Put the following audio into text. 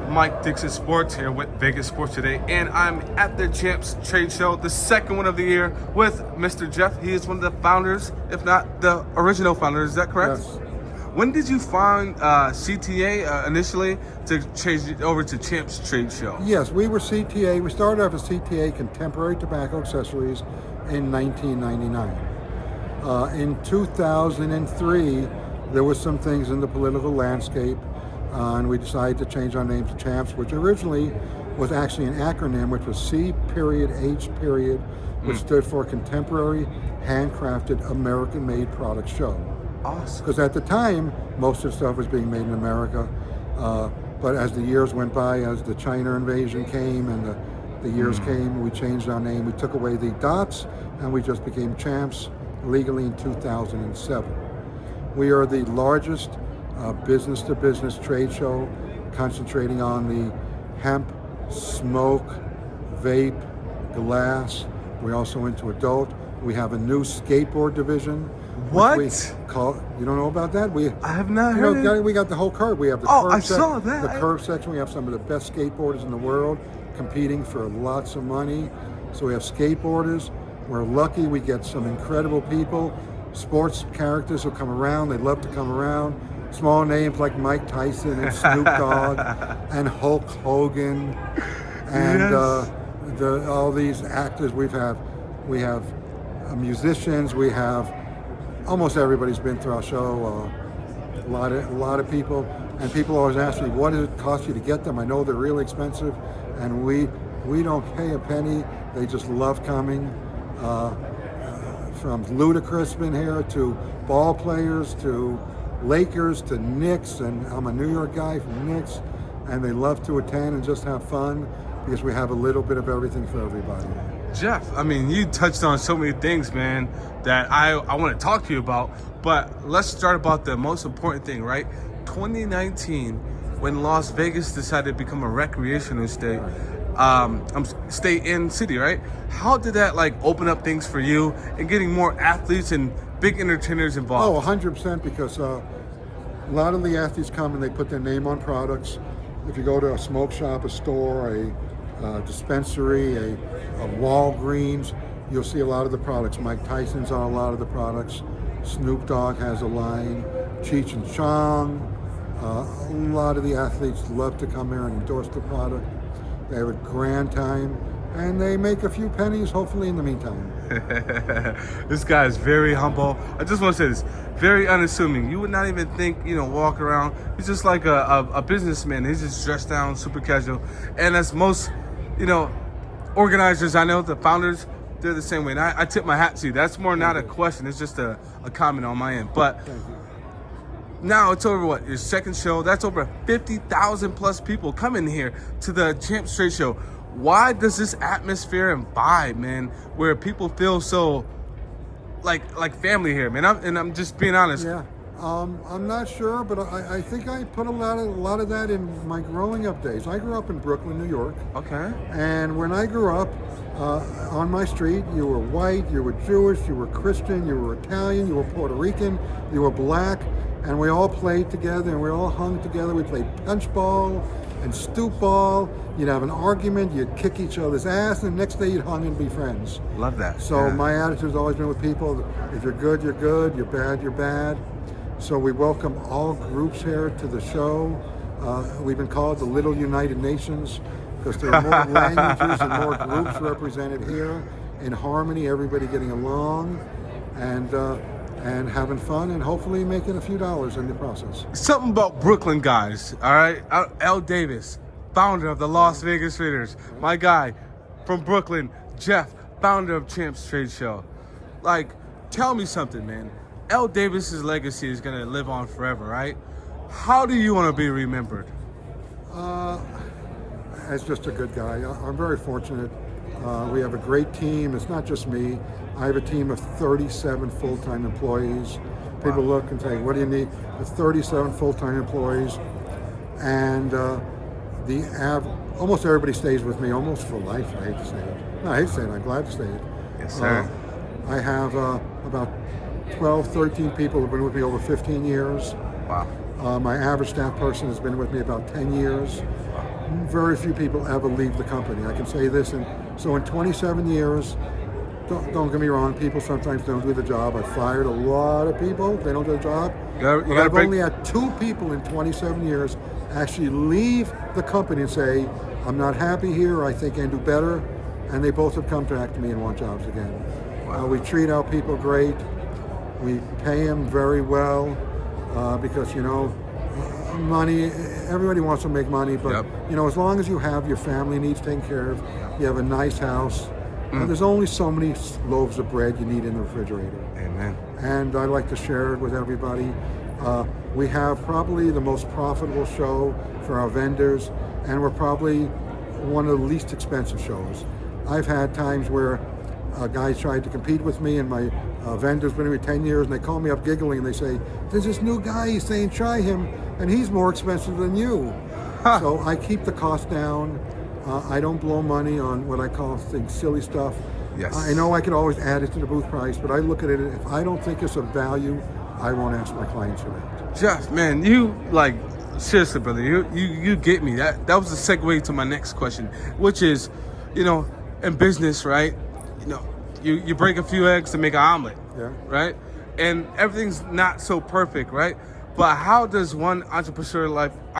Mike Dixon Sports here with Vegas Sports Today, and I'm at the Champs Trade Show, the second one of the year, with Mr. Jeff. He is one of the founders, if not the original founder. Is that correct? Yes. When did you find CTA initially to change it over to Champs Trade Show? Yes, we were CTA. We started off as CTA Contemporary Tobacco Accessories in 1999. In 2003, there was some things in the political landscape, and we decided to change our name to Champs, which originally was actually an acronym, which was C period H period, which stood for Contemporary Handcrafted American-Made Product Show. Awesome. Because at the time, most of the stuff was being made in America, but as the years went by, as the China invasion came and the years came, we changed our name. We took away the dots, and we just became Champs legally in 2007. We are the largest business-to-business trade show, concentrating on the hemp, smoke, vape, glass. We're also into adult. We have a new skateboard division. What? We call, you don't know about that? I have not heard it. We got the whole curve. We have the Oh, curve I saw that. The curve section. We have some of the best skateboarders in the world competing for lots of money. So we have skateboarders. We're lucky we get some incredible people. Sports characters who come around. They love to come around. Small names like Mike Tyson and Snoop Dogg and Hulk Hogan and Yes. all these actors we have musicians. We have almost everybody's been through our show. A lot of people, and people always ask me, what does it cost you to get them? I know they're really expensive, and we don't pay a penny. They just love coming. From Ludacris been here to ball players to Lakers to Knicks, and I'm a New York guy from Knicks, and they love to attend and just have fun because we have a little bit of everything for everybody. Jeff, I mean, you touched on so many things, man, that I want to talk to you about. But let's start about the most important thing, right? 2019, when Las Vegas decided to become a recreational state, state and city, right? How did that open up things for you and getting more athletes and big entertainers involved? Oh, 100%, because a lot of the athletes come and they put their name on products. If you go to a smoke shop, a store, a dispensary, a Walgreens, you'll see a lot of the products. Mike Tyson's on a lot of the products. Snoop Dogg has a line. Cheech and Chong. A lot of the athletes love to come here and endorse the product. They have a grand time, and they make a few pennies, hopefully, in the meantime. This guy is very humble. I just want to say this, very unassuming. You would not even think, walk around. He's just like a businessman. He's just dressed down, super casual. And as most, organizers I know, the founders, they're the same way. And I tip my hat to you. That's more not a question. It's just a comment on my end. But now it's over, your second show. That's over 50,000 plus people coming here to the Champs Trade Show. Why does this atmosphere and vibe, man, where people feel so like family here, man? I'm just being honest. Yeah, I'm not sure, but I think I put a lot of that in my growing up days. I grew up in Brooklyn, New York. Okay. And when I grew up, on my street, you were white, you were Jewish, you were Christian, you were Italian, you were Puerto Rican, you were black, and we all played together and we all hung together. We played punch ball and stoop ball. You'd have an argument, you'd kick each other's ass, and the next day you'd hung and be friends. Love that. So yeah. My attitude's always been with people, if you're good, you're good, you're bad, you're bad. So we welcome all groups here to the show. We've been called the Little United Nations because there are more languages and more groups represented here in harmony, everybody getting along and having fun and hopefully making a few dollars in the process. Something about Brooklyn guys, all right? L. Davis, founder of the Las Vegas Raiders. My guy from Brooklyn, Jeff, founder of Champs Trade Show. Tell me something, man. L. Davis's legacy is gonna live on forever, right? How do you want to be remembered? As just a good guy. I'm very fortunate. We have a great team. It's not just me. I have a team of 37 full-time employees. People look and say, what do you need? It's 37 full-time employees. And almost everybody stays with me almost for life. I hate to say it. No, I hate to say it. I'm glad to say it. Yes, sir. I have about 12, 13 people who've been with me over 15 years. Wow. My average staff person has been with me about 10 years. very few people ever leave the company. I can say this, and so in 27 years, don't get me wrong, people sometimes don't do the job. I've fired a lot of people, they don't do the job. But I've only had 2 people in 27 years actually leave the company and say, I'm not happy here, I think I can do better, and they both have come back to me and want jobs again. Wow. We treat our people great, we pay them very well, because, you know, money, everybody wants to make money, but you know, as long as you have your family needs taken care of, you have a nice house, there's only so many loaves of bread you need in the refrigerator. Amen. And I like to share it with everybody. We have probably the most profitable show for our vendors, and we're probably one of the least expensive shows. I've had times where guys tried to compete with me, and my vendors been with me 10 years, and they call me up giggling, and they say, there's this new guy, he's saying try him, and he's more expensive than you. So I keep the cost down. I don't blow money on what I call things, silly stuff. Yes. I know I could always add it to the booth price, but I look at it, if I don't think it's of value, I won't ask my clients for that. Just, man, you, like, seriously, brother, you get me. That was the segue to my next question, which is, you know, in business, right? You know, you break a few eggs to make an omelet, right? And everything's not so perfect, right? But how does one entrepreneur life